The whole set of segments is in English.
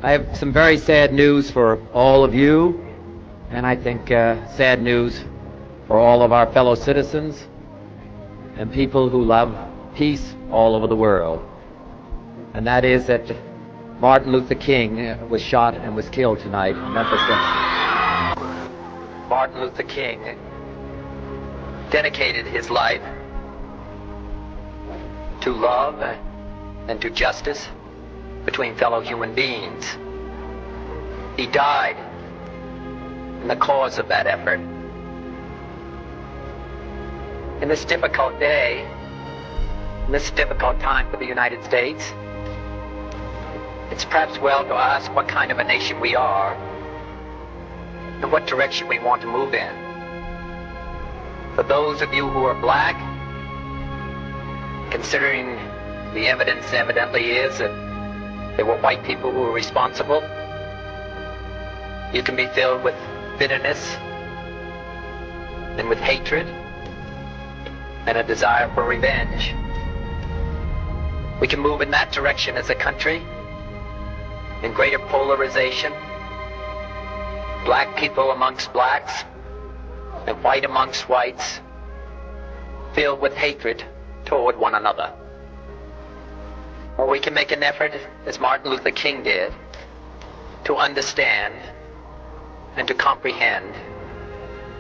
I have some very sad news for all of you, and I think sad news for all of our fellow citizens and people who love peace all over the world. And that is that Martin Luther King was shot and was killed tonight in Memphis, Tennessee. Martin Luther King dedicated his life to love and to justice between fellow human beings. He died in the cause of that effort. In this difficult day, in this difficult time for the United States, it's perhaps well to ask what kind of a nation we are and what direction we want to move in. For those of you who are black, considering the evidence evidently is that there were white people who were responsible, you can be filled with bitterness and with hatred and a desire for revenge. We can move in that direction as a country, in greater polarization, black people amongst blacks and white amongst whites, filled with hatred toward one another. Or we can make an effort, as Martin Luther King did, to understand and to comprehend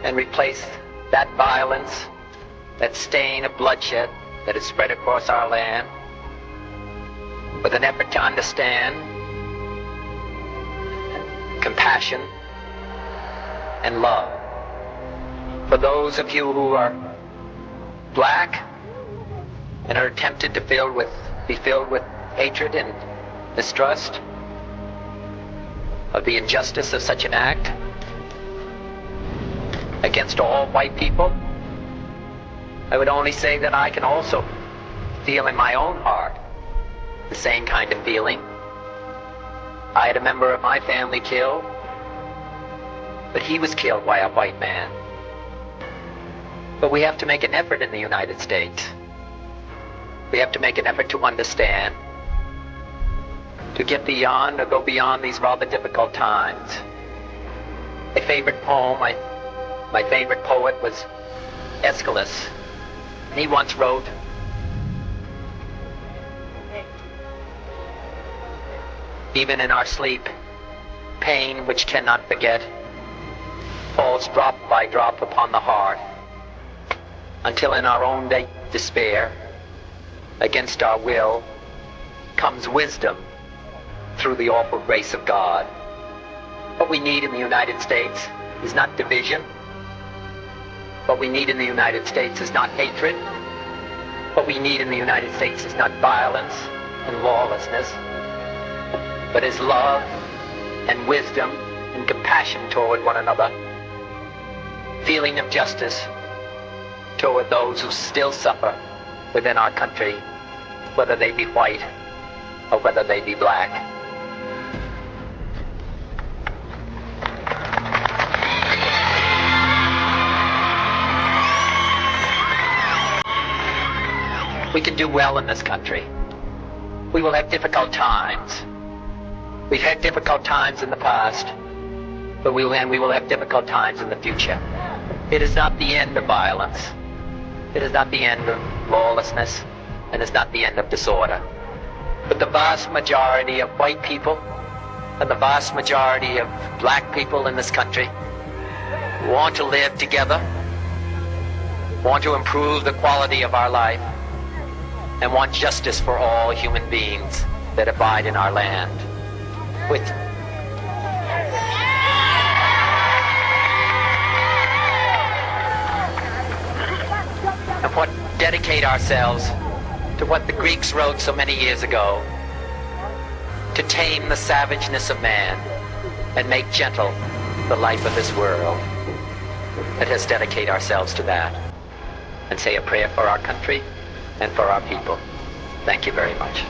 and replace that violence, that stain of bloodshed that is spread across our land, with an effort to understand compassion and love. For those of you who are black and are tempted to be filled with hatred and mistrust of the injustice of such an act against all white people, I would only say that I can also feel in my own heart the same kind of feeling. I had a member of my family killed, but he was killed by a white man. But we have to make an effort in the United States. We have to make an effort to understand, to get beyond or go beyond these rather difficult times. My favorite poem, my favorite poet was Aeschylus. And he once wrote, "Even in our sleep, pain which cannot forget falls drop by drop upon the heart, until in our own despair, against our will, comes wisdom through the awful grace of God." What we need in the United States is not division. What we need in the United States is not hatred. What we need in the United States is not violence and lawlessness, but is love and wisdom and compassion toward one another, feeling of justice toward those who still suffer within our country, whether they be white or whether they be black. We can do well in this country. We will have difficult times. We've had difficult times in the past, but we will have difficult times in the future. It is not the end of violence. It is not the end of lawlessness, and it's not the end of disorder. But the vast majority of white people and the vast majority of black people in this country want to live together, want to improve the quality of our life, and want justice for all human beings that abide in our land. And dedicate ourselves to what the Greeks wrote so many years ago, to tame the savageness of man and make gentle the life of this world. Let us dedicate ourselves to that and say a prayer for our country and for our people. Thank you very much.